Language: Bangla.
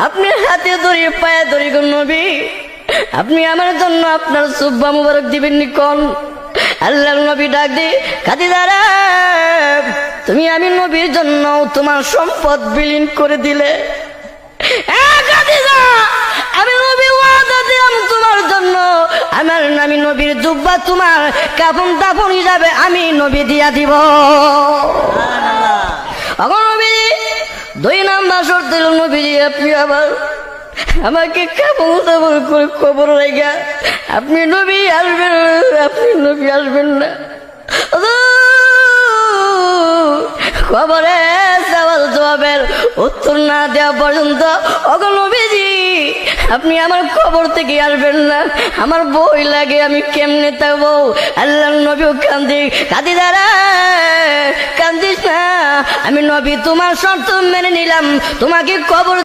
আপনি হাতে ধরি পায়ে ধরি গো নবী, আপনি আমার জন্য আপনার সুব্বা মুবারক দিবেন নি কোন? আল্লাহর নবী ডাক দি খাদিজা রে, তুমি আমি নবীর জন্য তোমার সম্পদ বিলীন করে দিলে। খাদিজা, আমি নবী ওয়াদা দিলাম তোমার জন্য আমি নবীর জুব্বা তোমার কাফন দাফন হিসাবে আমি নবী দিয়া দিব। নবী 2 নাম্বার শর্ত দিল, নবীজি আপনি আবার আমাকে কাফন দাফন করে কবর রেখা আপনি নবী আসবেন না। খবরে সওয়াল জবাবের উত্তর না দেওয়া পর্যন্ত ওগো নবীজি আপনি আমার কবর থেকে আসবেন না, আমার বই লাগে, আমি কেমনে থাকবো? আল্লাহর নবীও খাদিজা রে কান্দিস না, আমি নবী তোমার শর্ত মেনে নিলাম, তোমাকে কবর